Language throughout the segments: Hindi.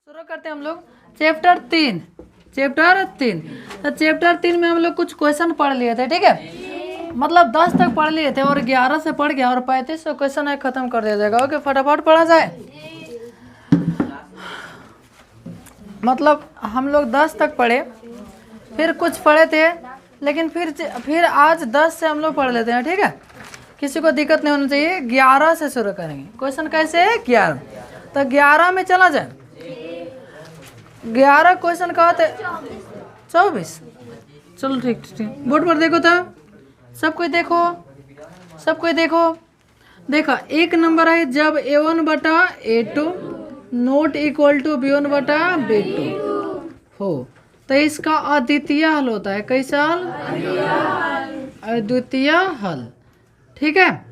शुरू करते हैं हम लोग चैप्टर 3। तो चैप्टर 3 में हम लोग कुछ क्वेश्चन पढ़ लिए थे, ठीक है। मतलब 10 तक पढ़ लिए थे और 11 से पढ़ गया और 35 क्वेश्चन है, खत्म कर दिया जाएगा। ओके, फटाफट पढ़ा जाए। मतलब हम लोग 10 तक पढ़े, फिर कुछ पढ़े थे, लेकिन फिर आज 10 से हम लोग पढ़ लेते हैं, ठीक है। किसी को दिक्कत नहीं होनी चाहिए। 11 से शुरू करेंगे। क्वेश्चन कैसे है? 11। तो 11 में चला जाए। 11 क्वेश्चन का होते 24। चलो ठीक ठीक, बोर्ड पर देखो तो सब कोई देखो। देखा, एक नंबर है, जब A1 बटा A2 not equal to B1 बटा B2 हो तो इसका अद्वितीय हल होता है। कैसा हल? अद्वितीय हल, ठीक है।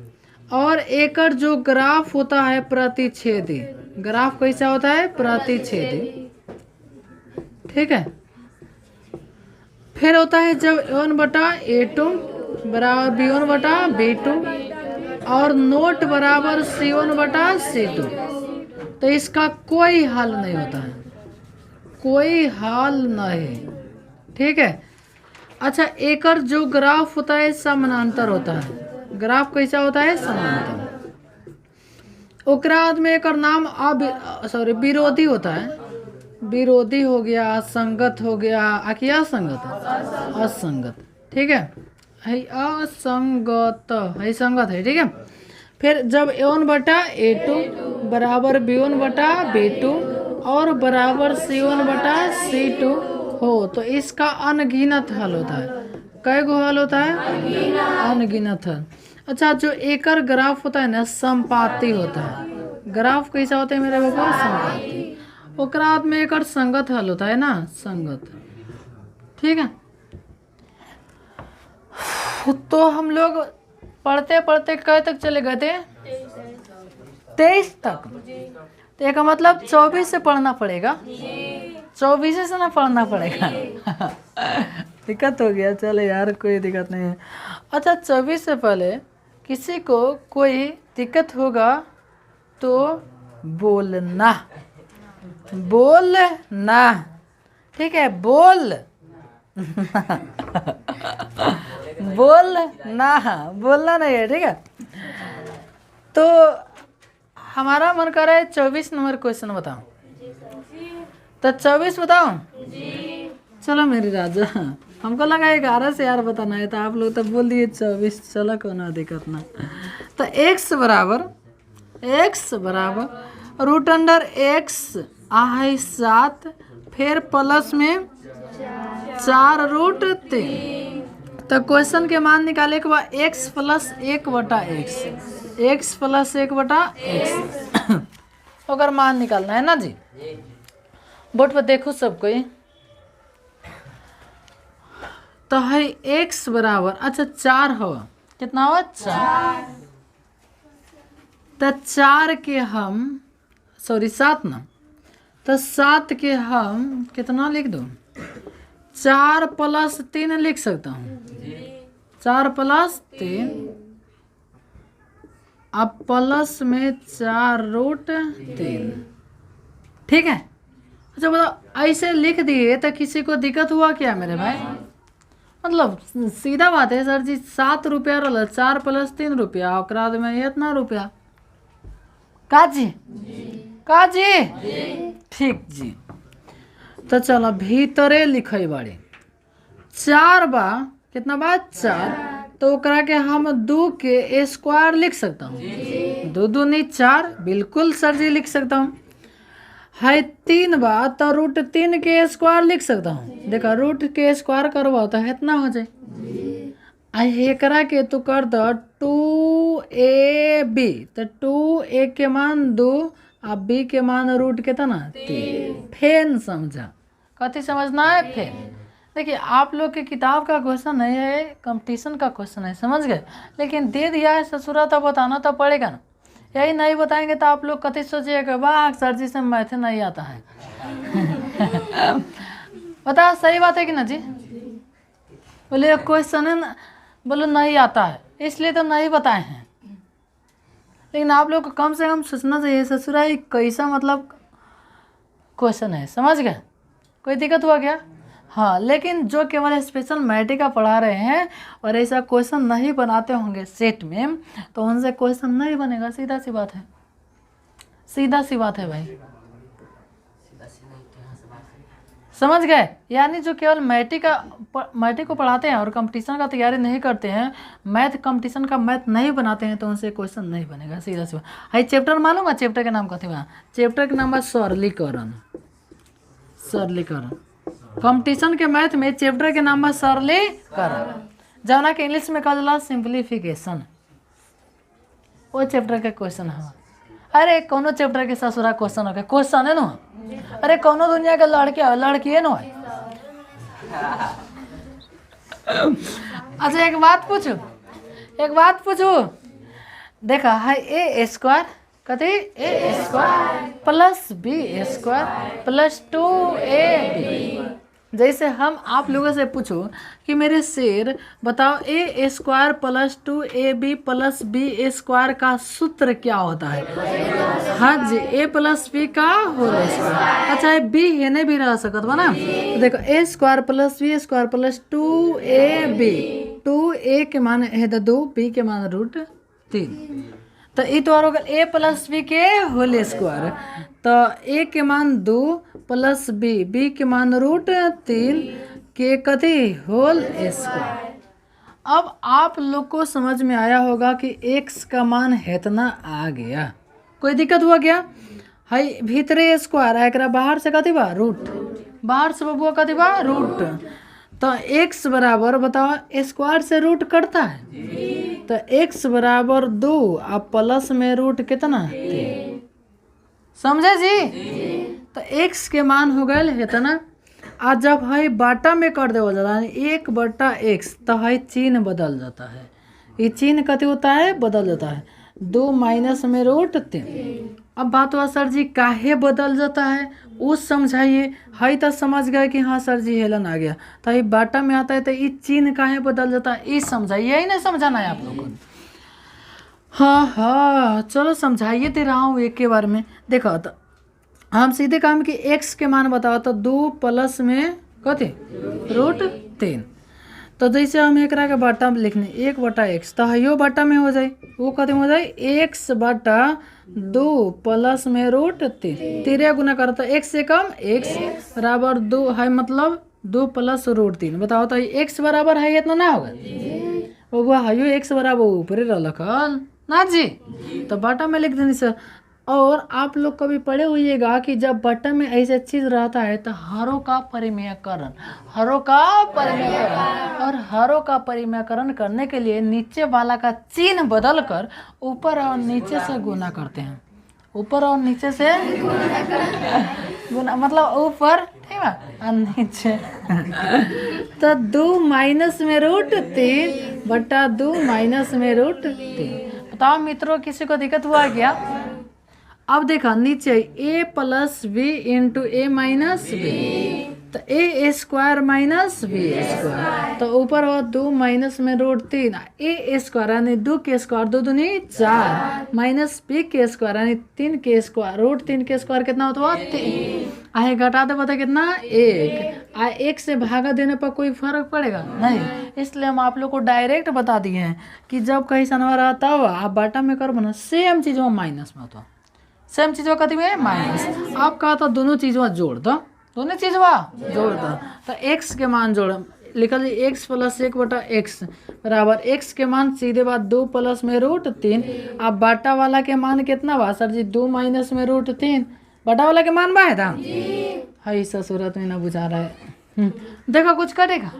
और एकर जो ग्राफ होता है प्रतिच्छेदी, ग्राफ कैसा होता है? प्रतिच्छेदी, ठीक है। फिर होता है जब A1 बटा A2 बराबर B1 बटा B2 और नोट बराबर C1 बटा C2, तो इसका कोई हल नहीं होता है, कोई हल नहीं, ठीक है। अच्छा, एकर जो ग्राफ होता है समानांतर होता है। ग्राफ कैसा होता है? समानांतर। ओकरा में एकर नाम विरोधी होता है। विरोधी हो गया, असंगत हो गया, क्या संगत है? असंगत, ठीक है। असंगत है, संगत है, ठीक है। फिर जब A1 बटा A2 बराबर B1 बटा B2 और बराबर C1 बटा C2 हो तो इसका अनगिनत हल होता है। कै गो हल होता है? अनगिनत हल। अच्छा, जो एकर ग्राफ होता है ना, संपाती होता है। ग्राफ कैसा होता है मेरे बाबा? संपाती। ओकरा में एकर संगत हल होता है ना, संगत, ठीक है। तो हम लोग पढ़ते पढ़ते कब तक चले गए थे? 23 तक। तो एक मतलब 24 से पढ़ना पड़ेगा, 24 से ना पढ़ना पड़ेगा। दिक्कत हो गया, चले यार, कोई दिक्कत नहीं है। अच्छा, 24 से पहले किसी को कोई दिक्कत होगा तो बोलना, ठीक है। बोलना नहीं है, ठीक है। तो हमारा मन कर रहा है 24 नंबर क्वेश्चन बताओ। तो 24 बताओ। चलो मेरी राजा, हमको लगा 11 से यार बताना है, तो आप लोग तो बोल दिए 24। चलो कोई दिक्कत ना। तो x बराबर रूट अंडर x आहे 7, फिर प्लस में 4 रूट 3। तो क्वेश्चन के मान निकाले के बाद x प्लस 1 बटा x प्लस 1 बटा x अगर मान निकालना है ना जी। बोर्ड पर देखो सब कोई। तो है x बराबर, अच्छा 4 हो, कितना हो? 4। तो 4 के हम 7 ना, तो 7 के हम कितना लिख दो? 4 प्लस 3 लिख सकता हूँ। 4 प्लस 3 अब प्लस में 4 रूट 3, ठीक है। अच्छा बताओ, ऐसे लिख दिए तो किसी को दिक्कत हुआ क्या मेरे भाई? मतलब सीधा बात है सर जी, 7 रुपया रहा, 4 प्लस 3 रुपया, ओकरा में इतना रुपया काजी ठीक जी। तो चलो भीतरे लिखे बाड़ी 4 बा, कितना बा? 4। तो ओकरा के हम 2 के स्क्वायर लिख सकता हूँ। 2 दूनी 4, बिल्कुल सर जी लिख सकता हूँ। है 3 बा, तो रूट 3 के स्क्वायर लिख सकता हूँ। देखा, रूट के स्क्वायर करवा तो इतना हो जाए। एकरा के तो कर दो 2ab, तो 2a के मान 2 और b के मान रूट कितना? 3। फेन समझा? कथी समझना है? फेन। देखिए, आप लोग के किताब का क्वेश्चन नहीं है, कंपटीशन का क्वेश्चन है, समझ गए। लेकिन दे दिया है ससुरा, तो बताना तो पड़ेगा ना। यही नहीं बताएंगे तो आप लोग कथी सोचिएगा, वाह सर जी से मैथ नहीं आता है। बता, सही बात है कि ना जी? बोले क्वेश्चन है ना, बोलो नहीं आता है, इसलिए तो नहीं बताए हैं। लेकिन आप लोग को कम से कम सोचना चाहिए ससुरा कैसा, मतलब क्वेश्चन है, समझ गए? कोई दिक्कत हुआ क्या? हाँ, लेकिन जो केवल स्पेशल मैथमेटिक्स का पढ़ा रहे हैं और ऐसा क्वेश्चन नहीं बनाते होंगे सेट में, तो उनसे क्वेश्चन नहीं बनेगा। सीधा सी बात है, सीधा सी बात है भाई, समझ गए? यानी जो केवल मैथमेटिक्स को पढ़ाते हैं और कंपटीशन का तैयारी नहीं करते हैं, मैथ कंपटीशन का मैथ नहीं बनाते हैं, तो उनसे क्वेश्चन नहीं बनेगा। सीधा सी बात। हाई चैप्टर मालूम है? चैप्टर के नाम कथी बा? चैप्टर के नाम है सरलीकरण। सरलीकरण कंपटीशन के मैथ में चैप्टर के नाम है सरलीकरण, जौना के इंग्लिश में कहल जाला सिंप्लीफिकेशन। वो चैप्टर के क्वेश्चन है। अरे कोनो चैप्टर के ससुरा क्वेश्चन होगा, क्वेश्चन है ना? अरे कोनो दुनिया के लड़की है ना? अच्छा एक बात पूछू, देखा है ए स्क्वायर कथी? A square plus b square plus 2ab। जैसे हम आप लोगों से पूछो कि मेरे शेर बताओ a square plus 2ab plus b square का सूत्र क्या होता है? हाँ जी, ए प्लस बी का होल स्क्वायर। अच्छा ये बी हेने भी रह सकत बा ना? तो देखो a square plus b square plus 2ab, 2a के मान है 2, b के मान √3, तो ये तो और ए प्लस बी के होल स्क्वायर, तो ए के मान 2 प्लस बी के मान √3 के कथी होल स्क्वायर। अब आप लोग को समझ में आया होगा कि x का मान इतना आ गया। कोई दिक्कत हुआ क्या? हाई भीतरे स्क्वायर है, एकरा बाहर से कथी बा? रूट, बाहर से बबुआ कथी बा? रूट। तो x बराबर बताओ स्क्वायर से रूट कटता है, तो x बराबर 2 अब प्लस में रूट कितना? 3। समझे जी? तो x के मान हो गए इतना। आज जब है बाटा में कर देवल जाला 1/x, तो है चिन्ह बदल जाता है। ये चिन्ह कथी होता है? बदल जाता है। 2 माइनस में √3। अब बात हुआ सर जी काहे बदल जाता है, उस समझाइए। है तो समझ गए कि हाँ सर जी हेलन आ गया, तो ये बाटा में आता है तो ये चिन्ह काहे बदल जाता है, ये समझाइए। यही नहीं समझाना है आप लोगों को? हाँ चलो समझाइए दे रहा हूँ एक के बारे में। देखो तो हम सीधे काम कि x के मान बताओ, तो 2 प्लस में कथी? √3। तो जैसे हम एक के बाटा में लिखने 1/x, तो यो बाटा में हो जाए, वो कथी हो जाए? x/2 प्लस में √3, 3 गुना करो तो x से कम, x बराबर 2 है, मतलब 2 प्लस √3। बताओ तो x बराबर है इतना ना होगा? वो है यो x बराबर ऊपर रखल ना जी, तो बाटा में लिख देनी सर। और आप लोग कभी पढ़े हुईएगा कि जब बटन में ऐसे चीज रहता है तो हरों का परिमेयकरण, और हरों का परिमेयकरण करने के लिए नीचे वाला का चिन्ह बदल कर ऊपर और नीचे से गुना करते हैं। ऊपर और नीचे से गुना मतलब ऊपर, ठीक है, और नीचे। तो 2 माइनस में √3 बटा 2 माइनस में √3। बताओ मित्रों किसी को दिक्कत हुआ क्या? अब देखा नीचे a plus B into A minus B, तो A square minus B square, तो ऊपर हो 2 माइनस में √3, ए स्क्वायर यानी 2 के स्क्वायर 2 दूनी 4 माइनस बी के स्क्वायर यानी 3 के स्क्वायर, √3 के स्क्वायर कितना होता है? 3। आए घटा दे पता कितना? 1। आ 1 से भागा देने पर कोई फर्क पड़ेगा नहीं, इसलिए हम आप लोग को डायरेक्ट बता दिए हैं कि जब कहीं सनवा रहता हो आप बाटा में कर बना सेम चीज़ में माइनस में होता, सेम चीज़ कथी में? माइनस। आप कहा था दोनों चीज़वा जोड़ दो, दोनों चीज़वा जोड़ दो, तो x के मान जोड़ लिखल x प्लस 1/x बराबर x के मान सीधे बात 2 प्लस में √3। अब बाटा वाला के मान कितना बा सर जी? 2 माइनस में √3, बाटा वाला के मान बा है था है सूरत में ना बुझा रहा है। देखो कुछ करेगा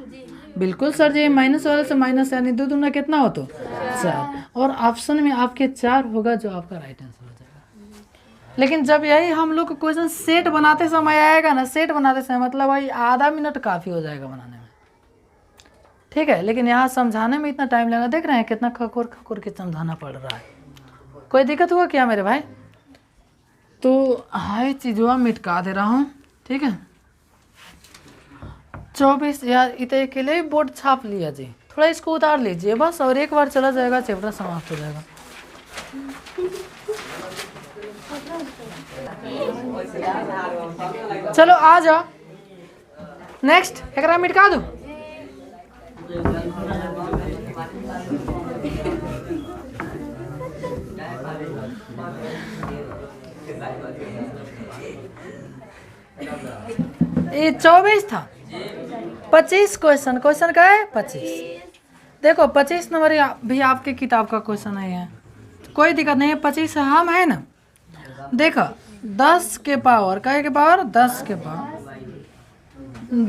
बिल्कुल सर जी, माइनस वाले से माइनस यानी 2 दूना कितना हो तो 4, और ऑप्शन में आपके 4 होगा जो आपका राइट आंसर हो जाएगा। लेकिन जब यही हम लोग को क्वेश्चन सेट बनाते समय आएगा ना, सेट बनाते समय मतलब भाई आधा मिनट काफ़ी हो जाएगा बनाने में, ठीक है। लेकिन यहाँ समझाने में इतना टाइम लगेगा, देख रहे हैं कितना खकुर खकुर के समझाना पड़ रहा है। कोई दिक्कत हुआ क्या मेरे भाई? तो हाई चीज़वा मिटका दे रहा हूँ, ठीक है। 24 यार इतने के लिए बोर्ड छाप लिया जी, थोड़ा इसको उतार लीजिए बस, और एक बार चला जाएगा चैप्टर समाप्त हो जाएगा। चलो आ जाओ नेक्स्ट एकरा मिटका दो। ये 24 था, 25 क्वेश्चन का है 25। देखो 25 नंबर भी आपके किताब का क्वेश्चन है, कोई दिक्कत नहीं है। 25 हम है ना। देखो 10 के पावर का के पावर 10 के पावर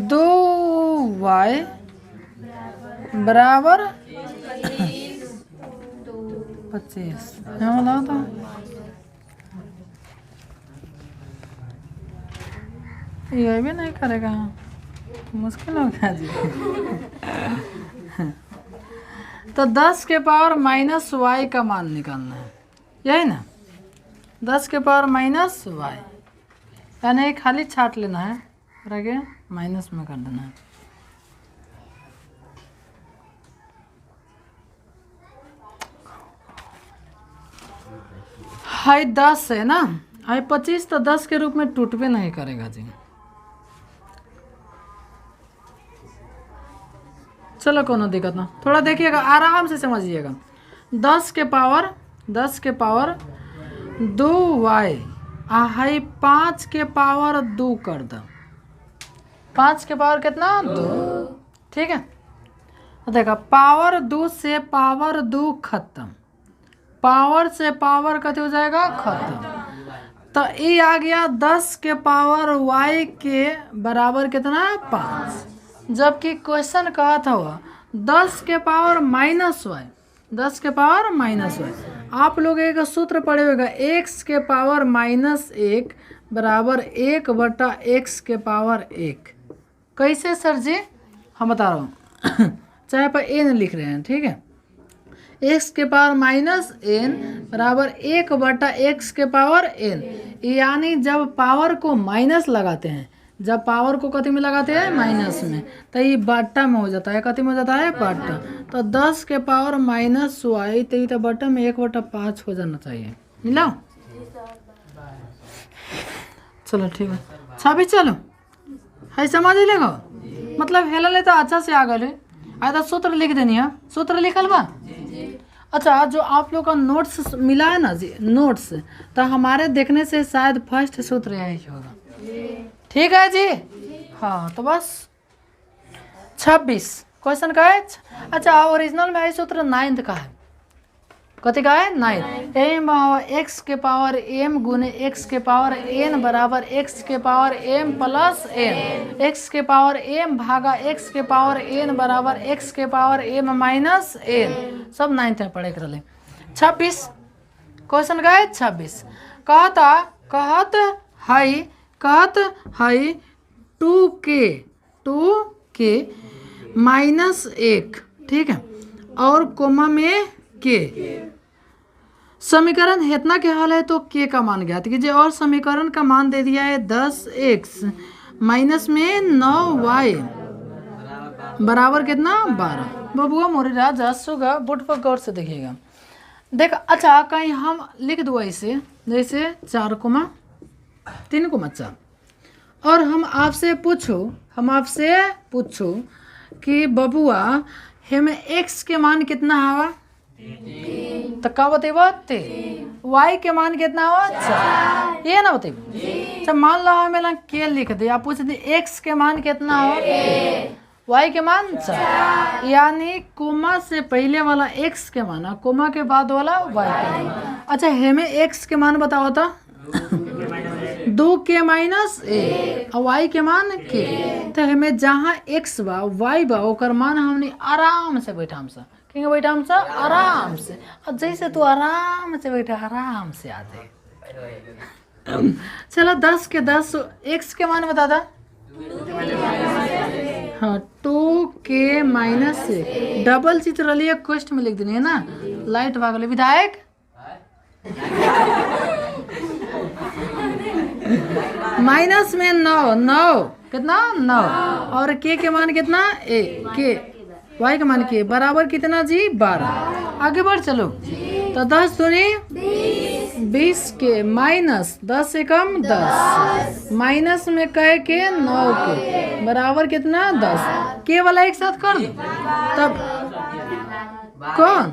2y बराबर 25। बताओ तो ये भी नहीं करेगा, मुश्किल हो गया जी। तो 10 के पावर माइनस वाई का मान निकालना है, यही ना। 10 के पावर माइनस वाई यानी खाली छाट लेना है और आगे माइनस में कर देना है। हाई 10 है ना, हाई 25 तो 10 के रूप में टूट भी नहीं करेगा जी। चलो कोनो दिक्कत ना, थोड़ा देखिएगा आराम से समझिएगा। 10 के पावर 2y हाई 5 के पावर 2 कर दो। 5 के पावर कितना 2, ठीक है। देखा पावर 2 से पावर 2 खत्म, पावर से पावर कते हो जाएगा खत्म। तो ये आ गया 10 के पावर y के बराबर कितना 5, जबकि क्वेश्चन कहा था वह 10 के पावर माइनस वाई, 10 के पावर माइनस वाई। आप लोग एक सूत्र पढ़े होगा, x के पावर माइनस 1 बराबर 1 बटा x के पावर 1। कैसे सर जी, हम बता रहा हूँ चाहे पर n लिख रहे हैं, ठीक है। x के पावर माइनस n बराबर 1 बटा x के पावर n, यानी जब पावर को माइनस लगाते हैं, जब पावर को कति में लगाते हैं माइनस में, तो ये बट्टा में हो जाता है, कति में हो जाता है बट्टा। तो 10 के पावर माइनस वाई तो ये तो बट्टा में 1 बटा 5 हो जाना चाहिए, मिला। चलो ठीक है 26। चलो है समझ लेगा, मतलब हेला ले तो अच्छा से आ गए। आया तो सूत्र लिख देनी है, सूत्र लिखल बा। अच्छा जो आप लोग का नोट्स मिला है ना जी, नोट्स, तो हमारे देखने से शायद फर्स्ट सूत्र यही होगा, ठीक है जी। हाँ तो बस 26 क्वेश्चन का है। अच्छा ओरिजिनल में है सूत्र 9th का है, कति का है 9। एम एक्स के पावर एम गुने एक्स के पावर एन बराबर एक्स के power M plus N, X के पावर एम भागा एक्स के पावर एन बराबर एक्स के पावर एम माइनस एन, सब 9th में पढ़े कर ले। 26 क्वेश्चन का है 26। कहत है 2k माइनस 1, ठीक है, और कोमा में के। समीकरण इतना के हल है तो के का मान ज्ञात कीजिए, और समीकरण का मान दे दिया है 10x माइनस में 9y बराबर कितना 12। बबुआ मोरी राजा सुगा बुट पर गौर से देखिएगा। देख अच्छा कहीं हम लिख दो ऐसे, जैसे 4 कोमा 3 कोमा 4, और हम आपसे पूछो कि बबुआ हमें x के मान कितना हवा, तो का बतेब 3, y के मान कितना हुआ 4, ये ना बतेब। अच्छा मान लो हमें के लिख दे, आप पूछ दी x के मान कितना हो, y के मान 4, यानी कोमा से पहले वाला x के मान, कोमा के बाद वाला y के मान। अच्छा हमें x के मान बताओ तो 2k माइनस ए और y के मान के, तो हमें जहाँ x बा y बा ओकर मान हमने आराम से बैठाम सा, क्योंकि बैठाम सा आराम से, और जैसे तू आराम से बैठा आराम से आ जाए। चलो 10 के 10 x के मान बता दा। हाँ 2k माइनस ए, डबल चित्र लिए क्वेश्चन में लिख देनी है ना, लाइट भागले विधायक माइनस में 9 कितना 9, और के मान कितना ए के, y का मान के बराबर कितना जी 12। आगे बढ़ चलो, तो 10 दूनी 20 के माइनस 10 से कम 10 माइनस में कै के 9 के बराबर कितना 10 के वाला एक साथ कर दो तब कौन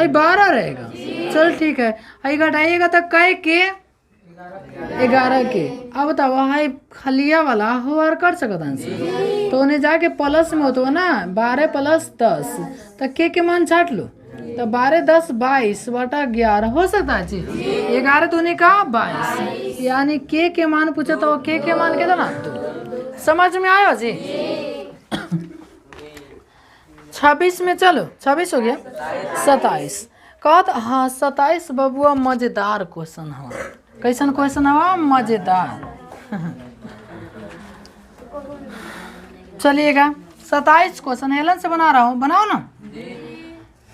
12 रहेगा। चल ठीक है, आई घटाइएगा तो कै के 11 के। अब बताओ हाई खलिया वाला हो और कर सकता है तो उन्हें जाके प्लस में होता है ना 12 + 10 तो के मान छाट लो तो 12 10 22 बटा 11 हो सकता है जी। 11 दूनी का 22 यानी के मान पूछे तो के मान के ना तो समझ में आयो जी। 26 में चलो 26 हो गया 27 कहत हाँ 27 बबुआ मजेदार क्वेश्चन हवा। कैसन क्वेश्चन हवा मजेदार। चलिएगा 27 क्वेश्चन हेलन से बना रहा हूँ, बनाओ ना।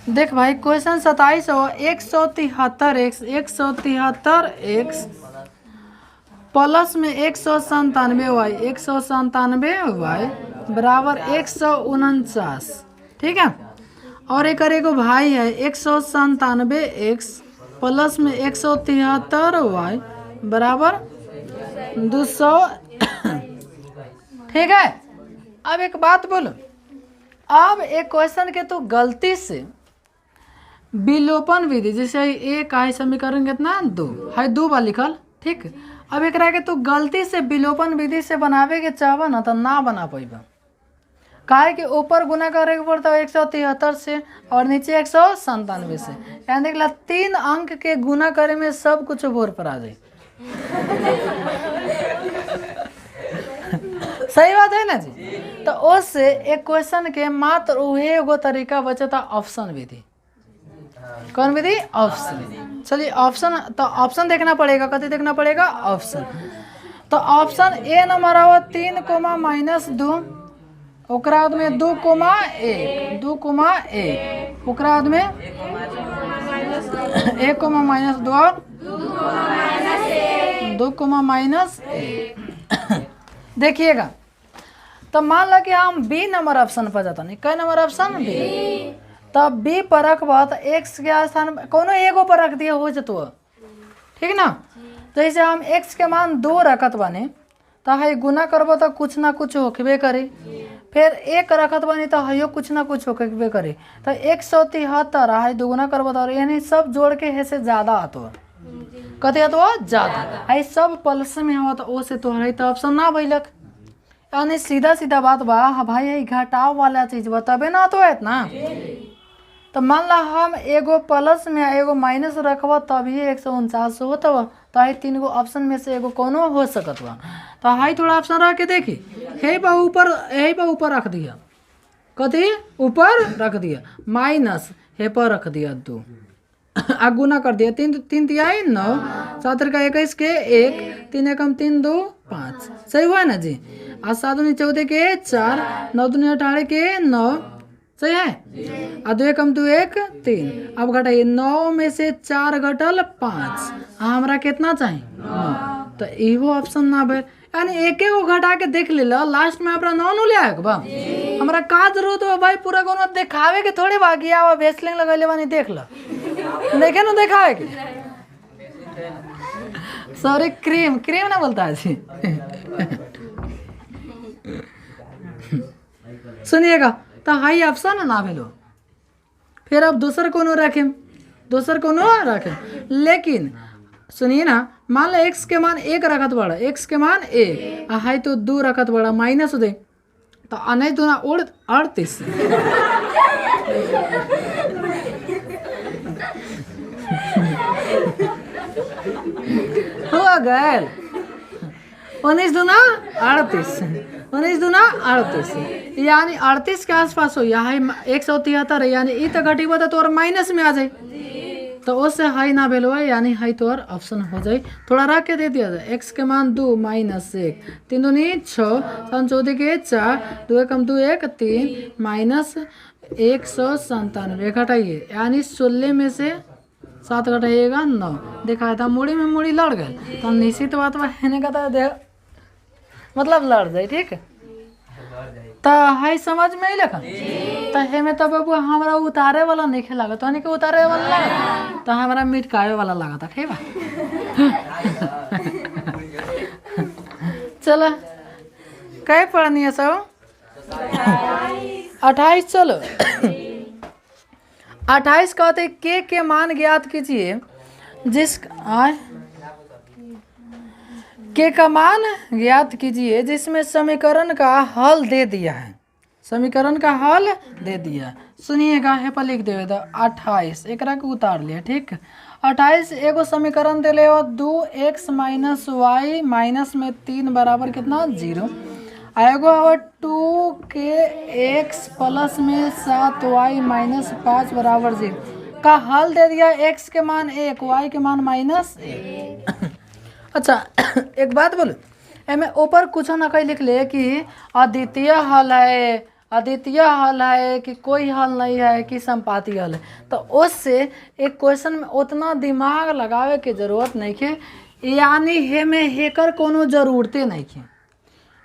देख भाई क्वेश्चन 27 हो 173x 173x प्लस में 197y 197y बराबर 149 ठीक है। और एक एगो भाई है 197x प्लस में 173y बराबर 200 ठीक है। अब एक बात बोलो, अब एक क्वेश्चन के तो गलती से विलोपन विधि जैसे एक है समीकरण कितना 2 है 2 बार लिखल ठीक। अब एक के तो गलती से विलोपन विधि से बनावे के चाहबा ना तो ना बना पाइबा काहे कि ऊपर गुना करे के पड़ता है 173 से और नीचे 197 से यानी देखला 3 अंक के गुना करे में सब कुछ भोर पर आ जाए। सही बात है ना जी। तो उससे एक क्वेश्चन के मात्र उहे एगो तरीका बचता ऑप्शन विधि। कौन विधि ऑप्शन। चलिए ऑप्शन तो ऑप्शन देखना पड़ेगा, कति देखना पड़ेगा ऑप्शन। तो ऑप्शन ए नंबर आवा 3 -2 ओकरा बाद में 2 1 2 1 ओकरा बाद में 1 -2 और 2 -1 देखिएगा। तो मान लो कि हम बी नंबर ऑप्शन पर जाता नहीं, कई नंबर ऑप्शन बी। तब बी पर रखबा तो एक्स के स्थान कोनो एगो पर रख दिया हो जतो ठीक ना। तो जैसे हम एक्स के मान 2 रखत बने तो है गुना करबो तो कुछ ना कुछ होखबे करे, फिर 1 रखत बनी तो है कुछ ना कुछ होखबे करे। तो 173 है दुगुना करबो तो यानी सब जोड़ के है से ज़्यादा आतो कते आतो ज़्यादा है सब प्लस में हो तो ओ से तो है तो ऑप्शन ना भइलक। यानी सीधा सीधा बात बा हाँ भाई है घटाव वाला चीज़ बा तबे ना तो है ना। तो मान ला हम एगो प्लस में एगो माइनस रखबा तभी 149 होता बा तो है 3 गो ऑप्शन में से एगो कोनो हो सकत बा। तो हाई थोड़ा ऑप्शन रख के देखी हे बा ऊपर रख दिया कथी ऊपर रख दिया माइनस हे पर रख दिया 2 आ गुना कर दिया 3 3 तिहाई 9 7 का 21 के 1 3 एकम 3 2 5 सही हुआ ना जी। आ 7 दूनी 14 के 4 9 दूनी 18 के 9 सही है। आ 2 एकम 2 1 3 अब घटाइए 9 में से 4 घटल 5 हमरा कितना चाहिए 9 तो इहो ऑप्शन ना भेल। यानी एक गो घटा के देख ले लास्ट में अपना 9 ले आए बा हमरा का जरूरत बा भाई पूरा कोनो दिखावे के थोड़ी बाकी आवा वेस्टलिंग लगैले बानी देख ल देखे ना दिखावे के सॉरी क्रीम क्रीम ना बोलता है जी। सुनिएगा तो हाई ऑप्शन ना भेलो फिर अब दूसर कोनो रखें लेकिन सुनिए ना मान लो x के मान 1 रखत बड़ा x के मान 1 हाई तो 2 रखत बड़ा माइनस दे तो अने दूना 38 हो गए 19 दूना 38 19 दूना 38 यानी 38 के आसपास हो यहाँ 173 यानी ई तो घटी तो तोर माइनस में आ जाए तो उससे हाई ना भेलो है यानी हाई तो और ऑप्शन हो जाए। थोड़ा रख के दे दिया जाए x के मान 2 -1 3 दूनी 6 7 14 के 4 2 एकम 2 1 3 माइनस 197 घटाइए यानी 16 में से 7 घटाइएगा 9 देखा था मुड़ी में मुड़ी लड़ गए तो निश्चित बात है का मतलब लड़ जाए ठीक है। तो है समझ में ही लगा तो हेमे तो बाबू हमारा उतारे वाला नहीं खेला तो के उतारे वाला लगा तो हमारा मिटकावे वाला लगा था ठीक बा। चलो कई पढ़नी है सब 28। चलो 28 कहते के मान ज्ञात कीजिए जिस के का मान ज्ञात कीजिए जिसमें समीकरण का हल दे दिया है। समीकरण का हल दे दिया सुनिएगा है पर लिख देवे तो 28 एक को उतार लिया ठीक। 28 एगो समीकरण दे ले 2x माइनस वाई माइनस में 3 बराबर कितना 0 आएगो 2x प्लस में 7y माइनस 5 बराबर 0 का हल दे दिया। x के मान 1 y के मान -1। अच्छा एक बात बोलो एमे ऊपर कुछ ना कहीं लिख ले कि अद्वितीय हल है, अद्वितीय हल है कि कोई हल नहीं है कि संपाती हल है। तो उससे एक क्वेश्चन में उतना दिमाग लगावे के जरूरत नहीं है, यानी हे में हेकर कोनो जरूरते नहीं है।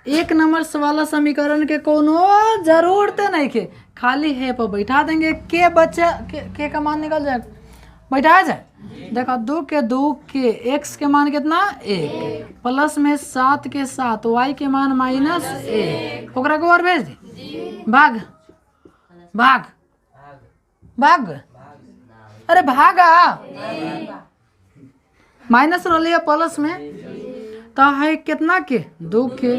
एक नंबर वाला समीकरण के कोनो जरूरते नहीं है, खाली हे पर बैठा देंगे के बच्चा के का मान निकल जाए बैठा जाए। देखो 2 के 2 के x के मान कितना 1 प्लस में 7 के 7 y के मान -1 ओकरा को और भेज दे भाग भाग भाग अरे भागा माइनस रही प्लस में तो है कितना के 2 के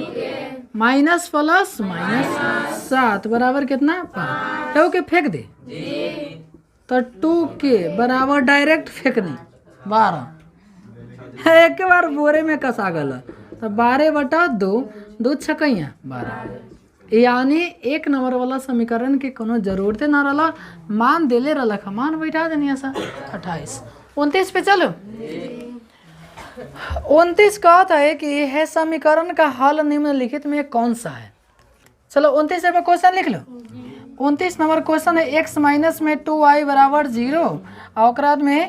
माइनस प्लस माइनस 7 बराबर कितना 5 के फेंक दे तो 2 के बराबर डायरेक्ट फेंकनी 12 एक बार बोरे में कसा गल तो 12/2 2 छकैया 12 यानी एक नंबर वाला समीकरण के कोनो जरूरते ना रहा मान देले रहा मान बैठा देनी ऐसा 28। 29 पे चलो 29 कहता है कि यह समीकरण का हल निम्नलिखित में कौन सा है। चलो 29 पे क्वेश्चन लिख लो। 29 नंबर क्वेश्चन है x माइनस में 2y बराबर 0 और में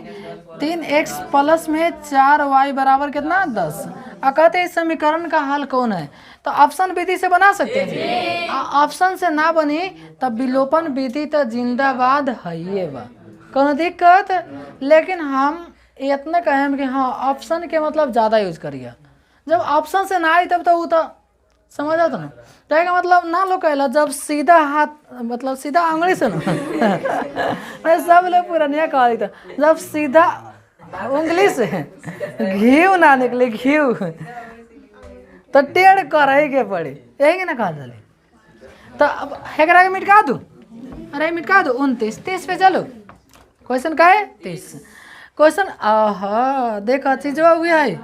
3x प्लस में 4y बराबर कितना 10 कहते हैं इस समीकरण का हल कौन है। तो ऑप्शन विधि से बना सकते हैं, ऑप्शन से ना बनी तब विलोपन विधि तो जिंदाबाद है ये बा कोनो दिक्कत। लेकिन हम इतना कहें कि हाँ ऑप्शन के मतलब ज़्यादा यूज करिए, जब ऑप्शन से ना आई तब तो वो तो समझ आता ना क्या मतलब ना लोग कहला जब सीधा हाथ मतलब सीधा आंगली से ना मैं सब लोग पुरानिया कह रही था जब सीधा उंगली से घी ना निकले घी तो टेढ़ करे के पड़े यही ना कहा चले। तो अब हेकरा के मिटका दूँ, अरे मिटका दो 29। 30 पे चलो क्वेश्चन का है 30 क्वेश्चन आहा देखा चीजवा हुई है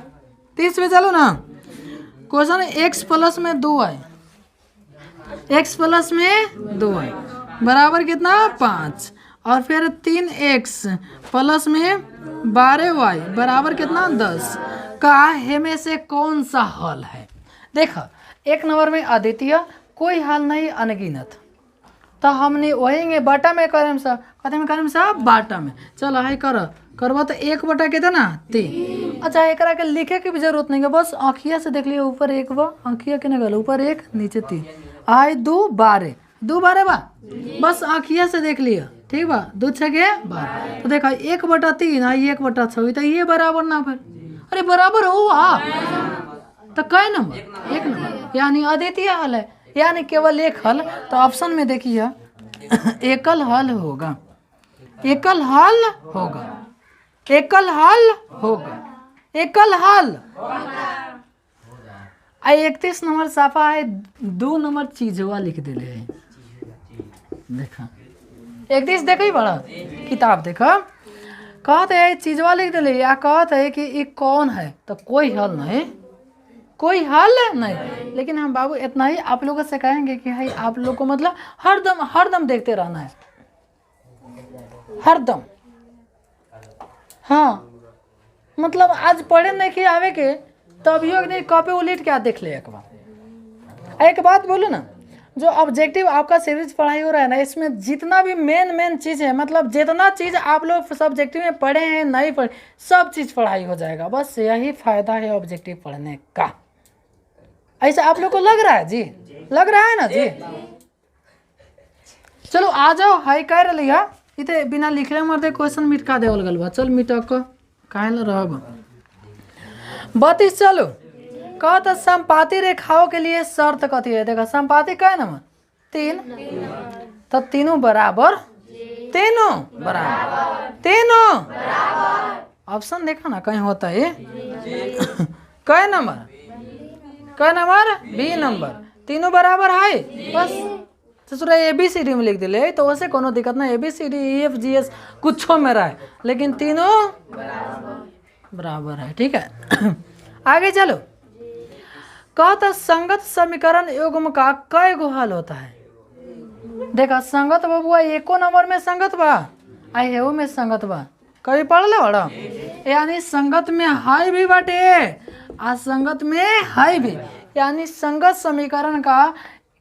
30 पे चलो ना। क्वेश्चन x प्लस में 2y x प्लस में 2y बराबर कितना 5 और फिर 3x प्लस में 12y बराबर कितना 10 का हे में से कौन सा हल है। देखो एक नंबर में अद्वितीय कोई हल नहीं अनगिनत तो हमने वही बाटा में करम सा कहते में करम सा बाटा में चलो है करवा तो 1 बटा के ना 3। अच्छा एक के लिखे की भी जरूरत नहीं है, बस आँखिया से देख लिया ऊपर 1 बा आँखिया के गल ऊपर 1 नीचे 3 आए 2 12 2 12 बा बस आँखिया से देख लिया ठीक बा 2 6 12 तो देखा 1/3 आई 1/6 तो ये बराबर ना फिर अरे बराबर हुआ तो कै नंबर 1 नंबर यानी अद्वितीय हल है, यानी केवल एक हल। तो ऑप्शन में देखिए एकल हल होगा, एकल हल होगा, एकल हल होगा, एकल हल 31 नंबर साफा है 2 नंबर चीजवा लिख दिले है। देखा 31 देख ही बड़ा किताब देखा कहते है चीजवा लिख दिले या कहते है कि ये कौन है तो कोई हल नहीं, कोई हल नहीं। लेकिन हम बाबू इतना ही आप लोगों से कहेंगे कि भाई आप लोग को मतलब हरदम देखते रहना है हरदम। हाँ मतलब आज पढ़े नहीं कि आवे के तभी तो कॉपी उलट के देख ले एक बात बोलो ना जो ऑब्जेक्टिव आपका सीरीज पढ़ाई हो रहा है ना इसमें जितना भी मेन चीज़ है मतलब जितना चीज़ आप लोग सब्जेक्टिव में पढ़े हैं नहीं पढ़े सब चीज़ पढ़ाई हो जाएगा। बस यही फ़ायदा है ऑब्जेक्टिव पढ़ने का। ऐसा आप लोग को लग रहा है जी, लग रहा है ना जी। चलो आ जाओ हाई कह रही है इते बिना लिखले मरते क्वेश्चन मिटका देवल गल बा। चल मिटक काहे ल रहब 32। चलो कहता संपाती रेखाओं के लिए शर्त कथी है। देखा संपाती कहे नंबर 3 तो तीनों बराबर ऑप्शन देखा ना कहीं होता है कहे नंबर बी नंबर तीनों बराबर है बस। ससुरा ABCD में लिख दिले तो वैसे कोनो दिक्कत ना ABCD EFGH कुछो में रहा है लेकिन तीनों बराबर है। ठीक है आगे चलो कहता संगत समीकरण युग्म का कई गो हल होता है। देखा संगत बबुआ एको नंबर में संगत बा आई हेऊ में संगत बा कभी पढ़ ले बड़ा यानी संगत में हाई भी बाटे असंगत में हाई भी यानी संगत समीकरण का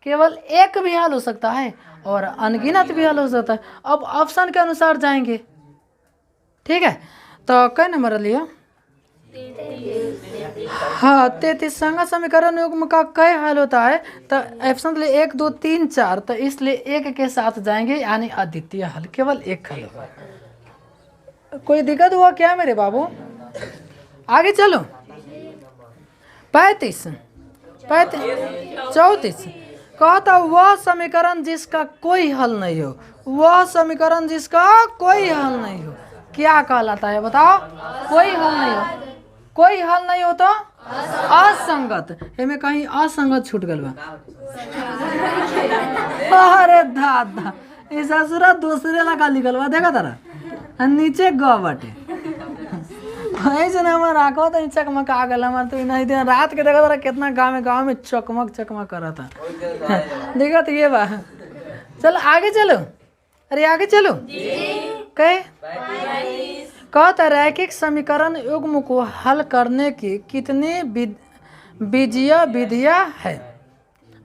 केवल एक भी हल हो सकता है और अनगिनत भी हल हो सकता है। अब ऑप्शन के अनुसार जाएंगे। ठीक है तो कई नंबर लिया हाँ 33 संगत समीकरण युग्म का कई हल होता है तो ऑप्शन लिए 1 2 3 4 तो इसलिए एक के साथ जाएंगे यानी अद्वितीय हल केवल एक हल होगा। कोई दिक्कत हुआ क्या मेरे बाबू। आगे चलो 35 34 कहता वह समीकरण जिसका कोई हल नहीं हो वह समीकरण जिसका कोई हल नहीं हो क्या कहलाता है बताओ। कोई हल नहीं हो तो असंगत में कहीं असंगत छूट गल बा अरे दादा इस ससुरा दूसरे लगा लिखल बा देखा तारा नीचे ग बाटे ऐसे ना हमार आंखों तो चकमक आ गल हमार तो नहीं दिन रात के देखा तारा कितना गाँव में चकमक करा था देखा तो ये बा। चलो आगे चलो अरे आगे चलो कहे कहता रैखिक समीकरण युग्म को हल करने की कितनी विधियां है।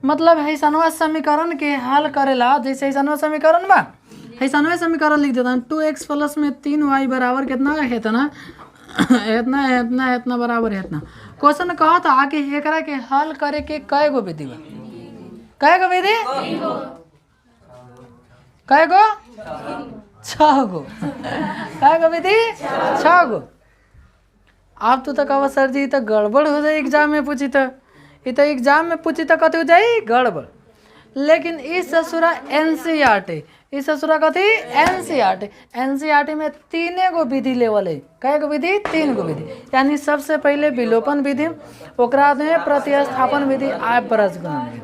मतलब हैसनवा समीकरण के हल करेला जैसे हैसनवा समीकरण बा हैसनवा समीकरण लिख देता 2x प्लस में 3y बराबर कितना है इतना बराबर है इतना। क्वेश्चन कहा था आके एकरा के हल करे के कय गो विधि बा कय गो विधि कय गो 6 गो कय गो विधि 6 गो। आप तो कहा सर जी तो गड़बड़ हो जाए एग्जाम में पूछी तो ये तो एग्जाम में पूछी तो कथी हो जाए गड़बड़। लेकिन इस ससुरा NCERT इस ससुरा कथी NCERT में 3 गो विधि लेवल है कय गो विधि 3 गो विधि यानी सबसे पहले विलोपन विधि ओकरा में प्रतिस्थापन विधि ब्रज गुणन विधि।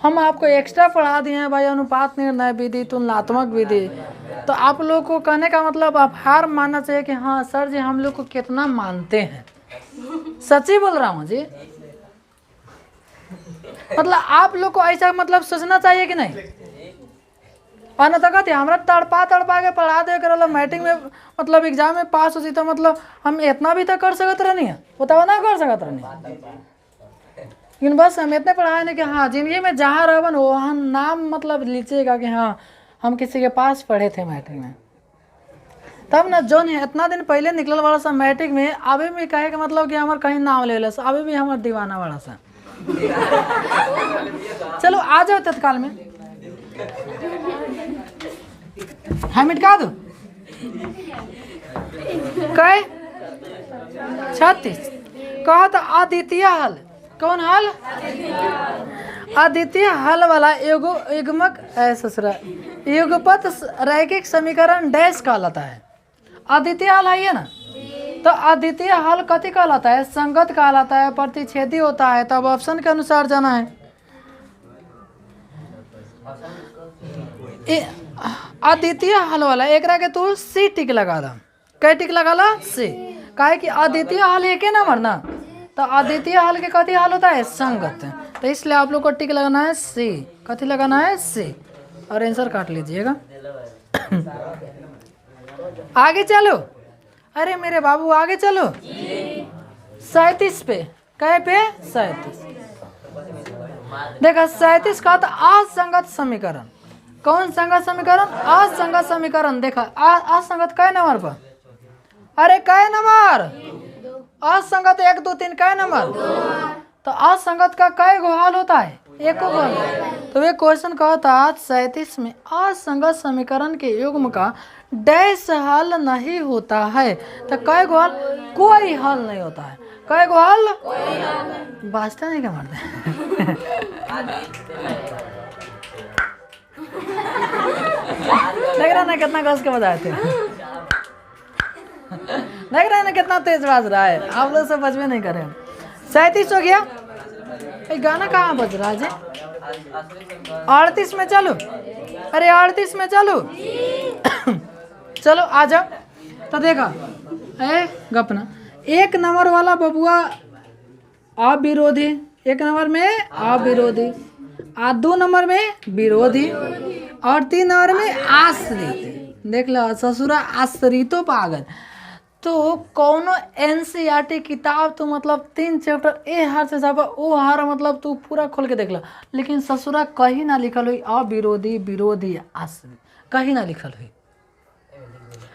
हम आपको एक्स्ट्रा पढ़ा दिए हैं भाई अनुपात निर्णय विधि तुलनात्मक विधि। तो आप लोग को कहने का मतलब आप हार मानना चाहिए कि हाँ सर जी हम लोग को कितना मानते हैं। सच्ची बोल रहा हूँ जी मतलब आप लोग को ऐसा मतलब सोचना चाहिए कि नहीं। और न तो कहते हमारा तड़पा के पढ़ा दे कर मैट्रिक में मतलब एग्जाम में पास होती तो मतलब हम इतना भी तो कर सकते रहनी है बताओ ना कर सकते रहनी। लेकिन बस हम इतने पढ़ाए नहीं कि हाँ जिंदगी में जहाँ रहन वहाँ नाम मतलब लीजिएगा कि हाँ हम किसी के पास पढ़े थे मैट्रिक में। तब ना जो इतना दिन पहले निकल वाला सा मैट्रिक में अभी भी कहे कि मतलब कि हमारे कहीं नाम ले अभी भी हमारे दीवाना वाला सा। चलो आ जाओ तत्काल में हाँ मिटका दो कहे 36 कहा था अद्वितीय हल कौन हल अद्वितीय हल वाला युग्मक ससुरा युगपत रैखिक समीकरण डैश कहलाता है। अद्वितीय हल है ना तो अद्वितीय हल कथी कहलाता है संगत कहलाता है प्रतिच्छेदी होता है। तब ऑप्शन के अनुसार जाना है। अद्वितीय हल वाला एक के तू सी टिक लगा ला कई टिक लगा ला सी काहे कि अद्वितीय हल एक नंबर ना तो अद्वितीय हल के कथी हल होता है संगत। तो इसलिए आप लोग को टिक लगाना है सी कथी लगाना है सी और आंसर काट लीजिएगा। आगे चलो अरे मेरे बाबू आगे चलो 37 पे कहे पे 37 देखा 37 का तो असंगत समीकरण कौन संगत समीकरण असंगत समीकरण। देखा असंगत कै नंबर पर अरे कै नंबर असंगत 1 2 3 कै नंबर तो असंगत का कै गो हल होता है एको को हल। तो वे क्वेश्चन कहा था 37 में असंगत समीकरण के युग्म का डैश हल नहीं होता है। तो कई गो हल? कोई हल नहीं होता है। कई गो हल? बाजता नहीं क्या मारते देख रहा ना कितना कस के बजाए थे, देख रहे हैं ना कितना तेज बाज रहा है। आप लोग सब बजबे नहीं करें। 37 हो गया। ये गाना कहाँ बज रहा है? 38 में चलो। अरे 38 में चलो चलो आ जाओ। तो देखा गपना एक नंबर वाला बबुआ अविरोधी, एक नंबर में अविरोधी, 2 नंबर में विरोधी और 3 नंबर में आश्रित। देख लो ससुरा आश्रितो पागल। तो कौनो एनसीईआरटी किताब तो मतलब 3 चैप्टर ए हार से सब ओ हार मतलब तू पूरा खोल के देख लो, लेकिन ससुरा कहीं ना लिखल हुई अविरोधी विरोधी आश्रित, कहीं ना लिखल हुई।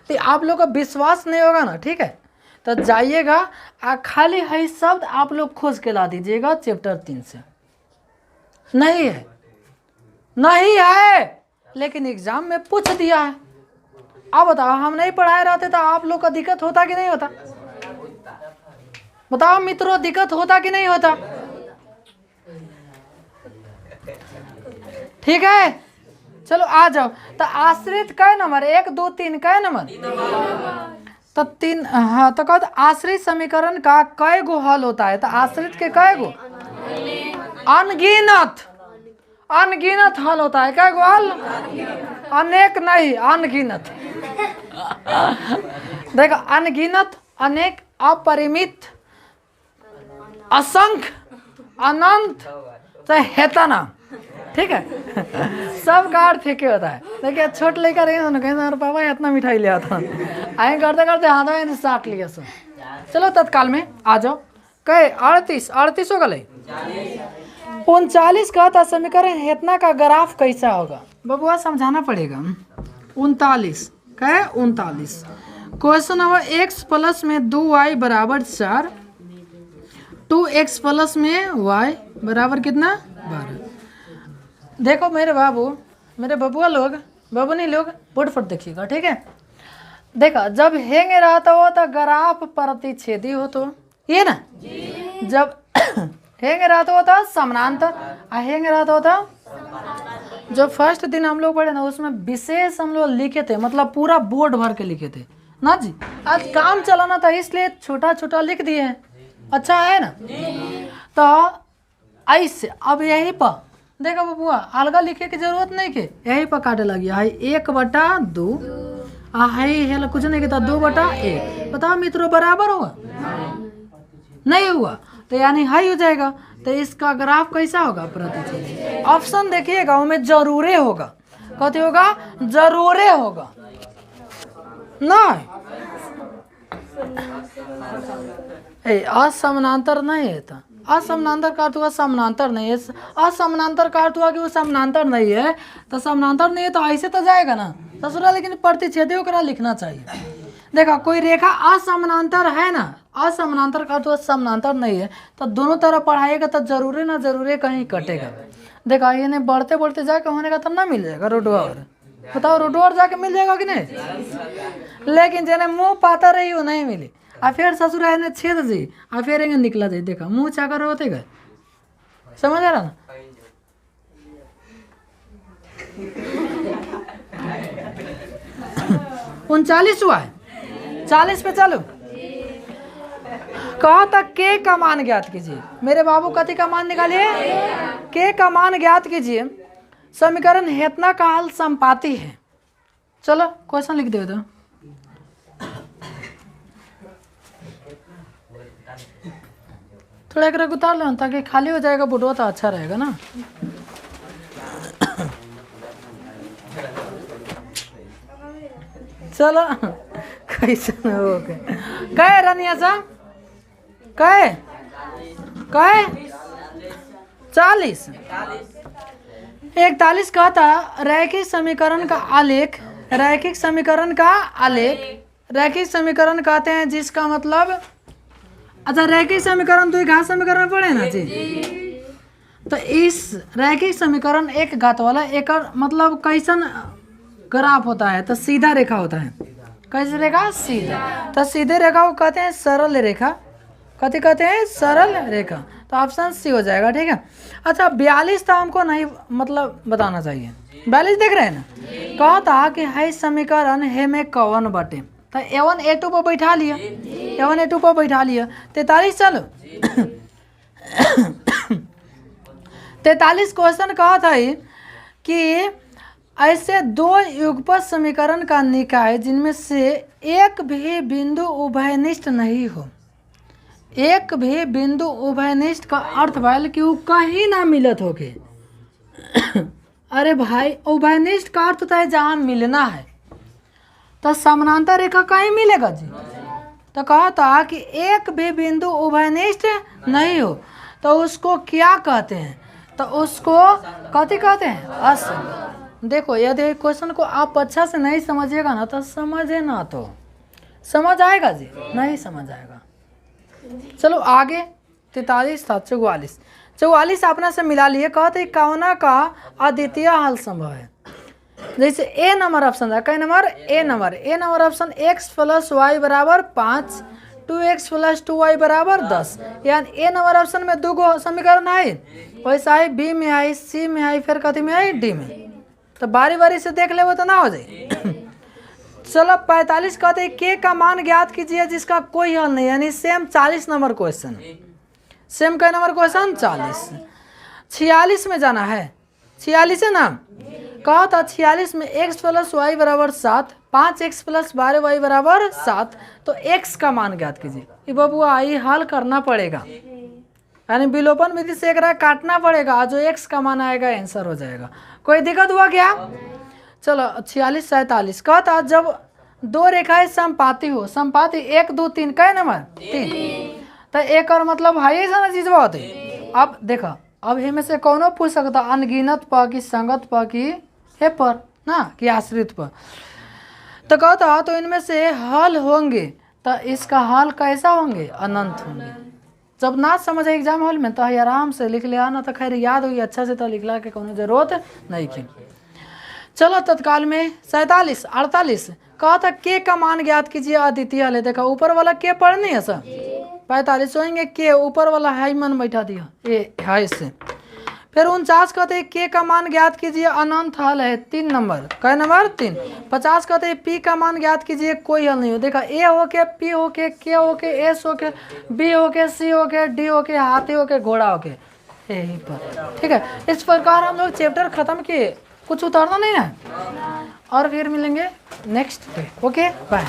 तो आप लोग का विश्वास नहीं होगा ना, ठीक है, तो जाइएगा खाली है शब्द आप लोग खोज के ला दीजिएगा चैप्टर 3 से। नहीं है, नहीं है, लेकिन एग्जाम में पूछ दिया है। अब बताओ हम नहीं पढ़ाए रहते तो आप लोग का दिक्कत होता कि नहीं होता? बताओ मित्रों, दिक्कत होता कि नहीं होता? ठीक है, चलो आ जाओ। तो आश्रित कै नंबर? 1 2 3 कै नंबर? तो 3। हाँ, तो कहो आश्रित समीकरण का कै गो हल होता है? तो आश्रित के कै गो? अनगिनत, अनगिनत हल होता है। कै गो हल? अनेक नहीं, अनगिनत। देखो अनगिनत, अनेक, अपरिमित, असंख्य, अनंत, तो हेतना, ठीक है सब का अर्थ एक ही होता है। देखिए छोट लेकर कहें पापा इतना मिठाई ले आता आए करते करते हाथ में साट लिया सो। चलो तत्काल में आ जाओ। कहे 38 हो गए। 39 का था समीकरण हेतना का ग्राफ कैसा होगा? बबुआ समझाना पड़ेगा। 39 कहे 39 क्वेश्चन नंबर x प्लस में 2y बराबर 4, 2x प्लस में y बराबर कितना? 12। देखो मेरे बाबू, मेरे बबुआ लोग, बबुनी लोग बोर्ड पर देखिएगा, ठीक है। देखा जब हेंगे रहता हो तो ग्राफ प्रतिच्छेदी हो, तो ये ना जब हेंगे रहता हो तो समानांतर, हेंगे रहता हो तो जो फर्स्ट दिन हम लोग पढ़े ना उसमें विशेष हम लोग लिखे थे, मतलब पूरा बोर्ड भर के लिखे थे ना जी। आज काम चलाना था इसलिए छोटा छोटा लिख दिए हैं। अच्छा है ना। तो ऐसे अब यही पर देखा बबुआ अलगा लिखे की जरूरत नहीं के, यही पर काटे लगी है 1/2 है कुछ नहीं कहता 2/1। बताओ मित्रों बराबर होगा? नहीं हुआ, तो यानी हाई हो जाएगा। तो इसका ग्राफ कैसा होगा? प्रतिच्छेदी। ऑप्शन देखिएगा उसमें जरूरे होगा। कहते होगा जरूरे होगा नहीं, असमानांतर नहीं है। तो असमानांतर का अर्थ हुआ समानांतर नहीं है, असमानांतर का अर्थ हुआ कि वो समानांतर नहीं है। तो समानांतर नहीं है तो ऐसे तो जाएगा ना ससुरा, लेकिन प्रतिच्छेदी ओकरा लिखना चाहिए। देखा कोई रेखा असमानांतर है ना, असमानांतर का अर्थ हुआ समानांतर नहीं है, तो दोनों तरफ पढ़ाइएगा तो जरूरी ना जरूरी कहीं कटेगा। देखा ये नहीं बढ़ते बढ़ते जाके होने का तब ना मिल जाएगा रोडवा और। बताओ रोडवा और जाके मिल जाएगा कि नहीं? लेकिन जेने मुँह पाता रही वो नहीं मिली, आ फिर ससुर है ने छेद जी आ फिर निकला जाए। देखा मुँह चाकर होते गए, समझ आ रहा ना। 39 हुआ है। 40 पे चलो। कहा तक के का मान ज्ञात कीजिए। मेरे बाबू कति का मान निकालिए? के का मान ज्ञात कीजिए। समीकरण हेतना का हल संपाती है। चलो क्वेश्चन लिख दे तो। थोड़ा एक रग उतार लो ताकि खाली हो जाएगा बुढ़वा, तो अच्छा रहेगा ना। चलो कैसे हो गए? कहे रनिया साहब कहे 40। 41 का था रैखिक समीकरण का आलेख। रैखिक समीकरण का आलेख, रैखिक समीकरण कहते हैं जिसका मतलब, अच्छा रैखिक समीकरण तो घात समीकरण पढ़े ना जी। तो इस रैखिक समीकरण एक घात वाला एक मतलब कैसन ग्राफ होता है, तो सीधा रेखा होता है। कैसे रेखा? सीधा। तो सीधे रेखा को कहते हैं सरल रेखा। कथी कहते हैं? सरल रेखा। तो ऑप्शन सी हो जाएगा, ठीक है। अच्छा 42 तो हमको नहीं मतलब बताना चाहिए। 42 देख रहे हैं ना, कहा था कि है समीकरण है में कौन बटे, तो A1 A2 पर बैठा लिया, A1 A2 पर बैठा लिया। 43 चलो 43 क्वेश्चन कहा था कि ऐसे दो युगपत समीकरण का निकाय जिनमें से एक भी बिंदु उभयनिष्ठ नहीं हो। एक भी बिंदु उभयनिष्ठ का अर्थ भइल कि वो कहीं ना मिलत होके। अरे भाई उभयनिष्ठ का अर्थ होता है जहाँ मिलना है, तो समानांतर रेखा कहीं मिलेगा जी। तो कहा था कि एक भी बिंदु उभयनिष्ठ नहीं हो तो उसको क्या कहते हैं, तो उसको कथी कहते हैं? असम। देखो यदि क्वेश्चन को आप अच्छा से नहीं समझिएगा ना तो समझे ना तो समझ आएगा जी, नहीं समझ आएगा। चलो आगे 43 था 44। 44 अपना से मिला लिए। कहते कौना का अद्वितीय हल संभव है। जैसे ए नंबर ऑप्शन है, कई number? A number option x plus y बराबर 5, 2x प्लस 2y बराबर 10। यानी ए नंबर ऑप्शन में दो गो समीकरण है, वैसा है बी में आई, सी में आई, फिर कथी में आई? डी में। तो बारी बारी से देख ले वो तो ना हो जाए। चलो 45 कहते हैं के का मान ज्ञात कीजिए जिसका कोई हल नहीं, यानी सेम 40 नंबर क्वेश्चन। सेम का नंबर क्वेश्चन 40। 46 में जाना है, 46 है ना। कहा था 46 में x प्लस वाई बराबर 7, 5x प्लस 12y बराबर 7, तो x का मान ज्ञात कीजिए। ये बबुआ आई हल करना पड़ेगा, यानी विलोपन विधि से एक काटना पड़ेगा, जो x का मान आएगा आंसर हो जाएगा। कोई दिक्कत हुआ क्या? चलो 46 47 कहा था जब दो रेखाएं समपाती हो, समपाती 1 2 3 कै नंबर? 3। तो एक और मतलब है ऐसा ना चीज बात है। अब देखो अब इनमें से कौनो पूछ सकता अनगिनत पर कि संगत पर कि हे पर ना कि आश्रित पर। तो कहता तो इनमें से हल होंगे, तो इसका हल कैसा होंगे? अनंत होंगे। जब ना समझ एग्जाम हॉल में तो आराम से लिख लिया ना, तो खैर याद हुई अच्छा से, तो लिखला के कोनो जरूरत नहीं की। चलो तत्काल में 47 48 कहा था के का मान ज्ञात कीजिए अद्वितीय हल है। देखा ऊपर वाला के पढ़नी है सर, 45 होंगे के ऊपर वाला हाई मन बैठा दिया ये हाई से। फिर 49 कहते हैं के का मान ज्ञात कीजिए अनंत हल है, 3 नंबर। कै नंबर? 3। 50 कहते हैं पी का मान ज्ञात कीजिए कोई हल नहीं हो। देखा ए हो के, पी हो के हो के, एस हो के, बी हो के, सी हो के, डी हो के, हाथी हो के, घोड़ा हो के, यही पर। ठीक है, इस प्रकार हम लोग चैप्टर खत्म किए। कुछ उतारना नहीं है, और फिर मिलेंगे नेक्स्ट डे। Okay bye.